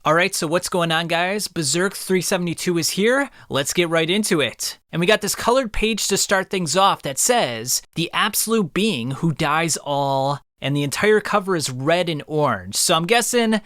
Alright, so what's going on, guys? Berserk 372 is here. Let's get right into it. And we got this colored page to start things off that says, "The absolute being who dies all," and the entire cover is red and orange. So I'm guessing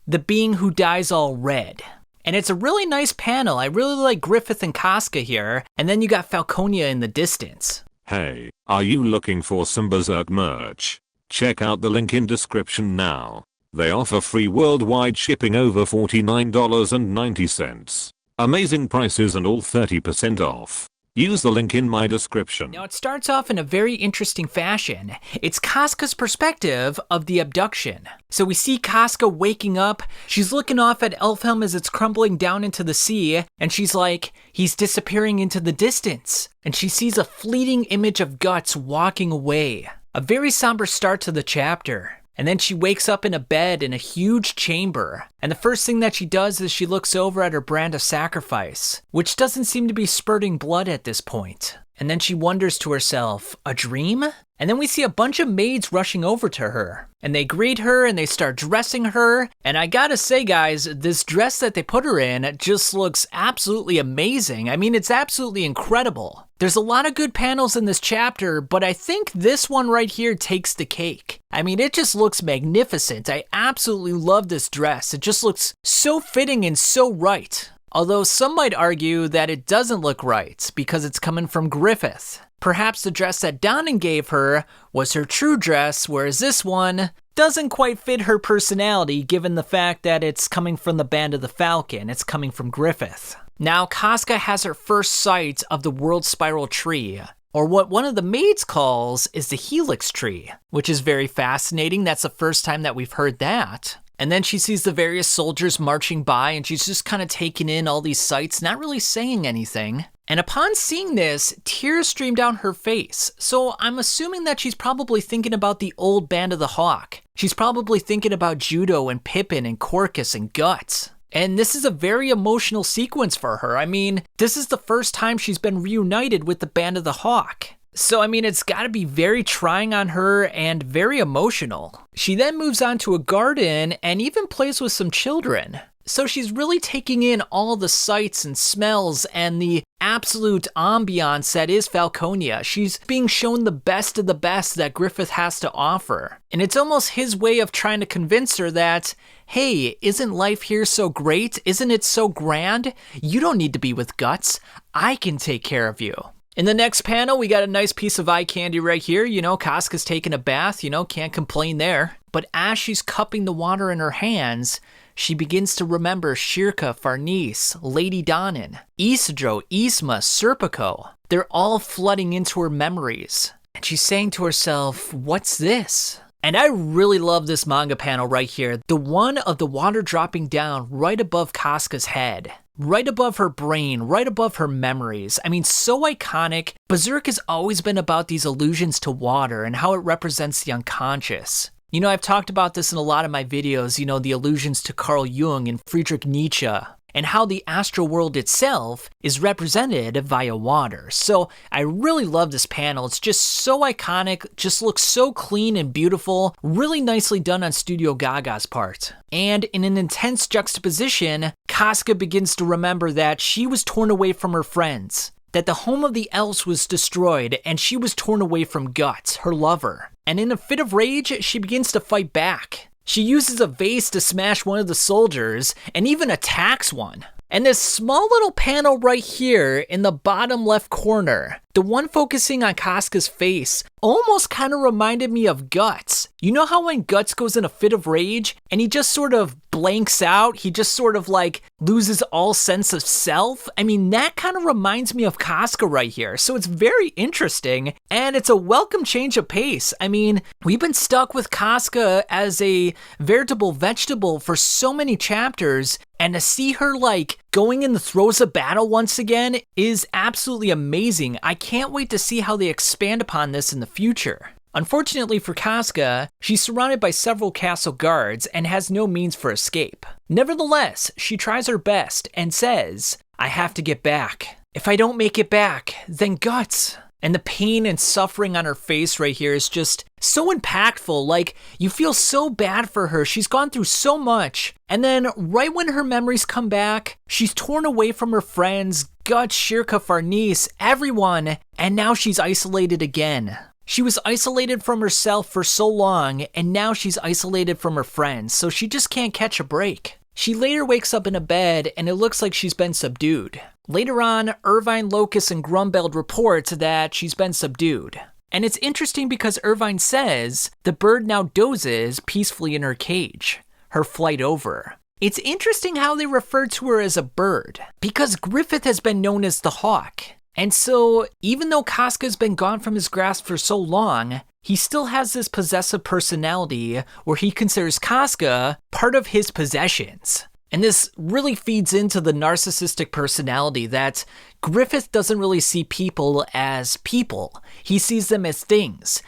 the being who dies all red. And it's a really nice panel. I really like Griffith and Casca here. And then you got Falconia in the distance. Hey, are you looking for some Berserk merch? Check out the link in description now. They offer free worldwide shipping over $49.90. Amazing prices and all 30% off. Use the link in my description. Now it starts off in a very interesting fashion. It's Casca's perspective of the abduction. So we see Casca waking up, she's looking off at Elfhelm as it's crumbling down into the sea, and she's like, he's disappearing into the distance. And she sees a fleeting image of Guts walking away. A very somber start to the chapter. And then she wakes up in a bed in a huge chamber. And the first thing that she does is she looks over at her brand of sacrifice, which doesn't seem to be spurting blood at this point. And then she wonders to herself, a dream? And then we see a bunch of maids rushing over to her. And they greet her and they start dressing her. And I gotta say, guys, this dress that they put her in just looks absolutely amazing. I mean, it's absolutely incredible. There's a lot of good panels in this chapter, but I think this one right here takes the cake. I mean, it just looks magnificent. I absolutely love this dress. It just looks so fitting and so right. Although some might argue that it doesn't look right because it's coming from Griffith. Perhaps the dress that Donnan gave her was her true dress, whereas this one doesn't quite fit her personality given the fact that it's coming from the Band of the Falcon. It's coming from Griffith. Now, Casca has her first sight of the World Spiral Tree, or what one of the maids calls is the Helix Tree, which is very fascinating. That's the first time that we've heard that. And then she sees the various soldiers marching by and she's just kind of taking in all these sights, not really saying anything. And upon seeing this, tears stream down her face. So I'm assuming that she's probably thinking about the old Band of the Hawk. She's probably thinking about Judo and Pippin and Corcus and Guts. And this is a very emotional sequence for her. I mean, this is the first time she's been reunited with the Band of the Hawk. So, I mean, it's got to be very trying on her and very emotional. She then moves on to a garden and even plays with some children. So she's really taking in all the sights and smells and the absolute ambiance that is Falconia. She's being shown the best of the best that Griffith has to offer. And it's almost his way of trying to convince her that, hey, isn't life here so great? Isn't it so grand? You don't need to be with Guts. I can take care of you. In the next panel, we got a nice piece of eye candy right here. You know, Casca's taking a bath, can't complain there. But as she's cupping the water in her hands, she begins to remember Shirka, Farnese, Lady Donnan, Isidro, Isma, Serpico. They're all flooding into her memories. And she's saying to herself, what's this? And I really love this manga panel right here. The one of the water dropping down right above Casca's head. Right above her brain, right above her memories. I mean, so iconic. Berserk has always been about these allusions to water and how it represents the unconscious. You know, I've talked about this in a lot of my videos, the allusions to Carl Jung and Friedrich Nietzsche, and how the astral world itself is represented via water. So I really love this panel. It's just so iconic, just looks so clean and beautiful, really nicely done on Studio Gaga's part. And in an intense juxtaposition, Casca begins to remember that she was torn away from her friends, that the home of the elves was destroyed, and she was torn away from Guts, her lover. And in a fit of rage, she begins to fight back. She uses a vase to smash one of the soldiers, and even attacks one. And this small little panel right here in the bottom left corner, the one focusing on Casca's face, almost kind of reminded me of Guts. You know how when Guts goes in a fit of rage and he just sort of blanks out, he just sort of like loses all sense of self? I mean, that kind of reminds me of Casca right here. So it's very interesting and it's a welcome change of pace. I mean, we've been stuck with Casca as a veritable vegetable for so many chapters, and to see her like going in the throes of battle once again is absolutely amazing. I can't wait to see how they expand upon this in the future. Unfortunately for Casca, she's surrounded by several castle guards and has no means for escape. Nevertheless, she tries her best and says, I have to get back. If I don't make it back, then Guts. And the pain and suffering on her face right here is just so impactful. Like, you feel so bad for her. She's gone through so much. And then right when her memories come back, she's torn away from her friends, Guts, Shirka, Farnese, everyone. And now she's isolated again. She was isolated from herself for so long, and now she's isolated from her friends, so she just can't catch a break. She later wakes up in a bed, and it looks like she's been subdued. Later on, Irvine, Locust, and Grumbeld report that she's been subdued. And it's interesting because Irvine says the bird now dozes peacefully in her cage, her flight over. It's interesting how they refer to her as a bird, because Griffith has been known as the hawk. And so, even though Casca's been gone from his grasp for so long, he still has this possessive personality where he considers Casca part of his possessions. And this really feeds into the narcissistic personality that Griffith doesn't really see people as people. He sees them as things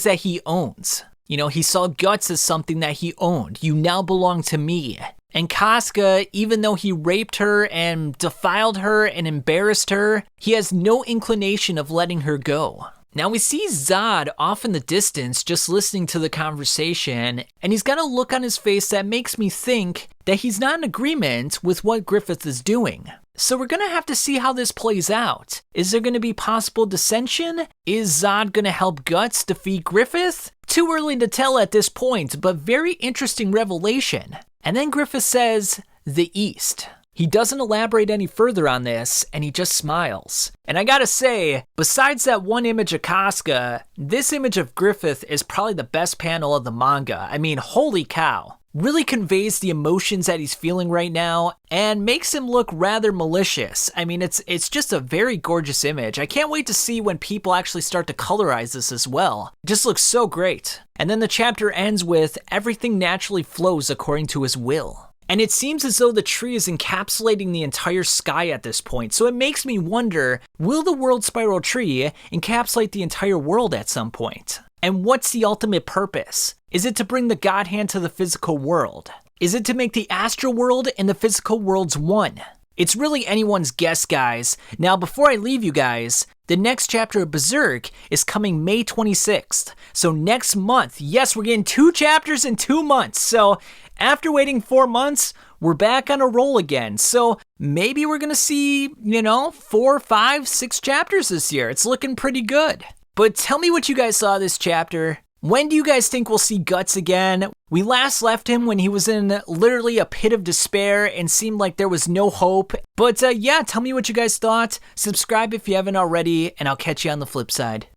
that he owns. You know, he saw Guts as something that he owned. You now belong to me. And Casca, even though he raped her and defiled her and embarrassed her, he has no inclination of letting her go. Now we see Zod off in the distance just listening to the conversation, and he's got a look on his face that makes me think that he's not in agreement with what Griffith is doing. So we're gonna have to see how this plays out. Is there gonna be possible dissension? Is Zod gonna help Guts defeat Griffith? Too early to tell at this point, but very interesting revelation. And then Griffith says, the East. He doesn't elaborate any further on this, and he just smiles. And I gotta say, besides that one image of Casca, this image of Griffith is probably the best panel of the manga. I mean, holy cow. Really conveys the emotions that he's feeling right now, and makes him look rather malicious. I mean, it's just a very gorgeous image. I can't wait to see when people actually start to colorize this as well. It just looks so great. And then the chapter ends with, everything naturally flows according to his will. And it seems as though the tree is encapsulating the entire sky at this point, so it makes me wonder, will the world spiral tree encapsulate the entire world at some point? And what's the ultimate purpose? Is it to bring the God Hand to the physical world? Is it to make the astral world and the physical worlds one? It's really anyone's guess, guys. Now, before I leave you guys, the next chapter of Berserk is coming May 26th. So next month, yes, we're getting 2 chapters in 2 months. So after waiting 4 months, we're back on a roll again. So maybe we're gonna see, 4, 5, 6 chapters this year. It's looking pretty good. But tell me what you guys saw this chapter. When do you guys think we'll see Guts again? We last left him when he was in literally a pit of despair and seemed like there was no hope. But yeah, tell me what you guys thought. Subscribe if you haven't already, and I'll catch you on the flip side.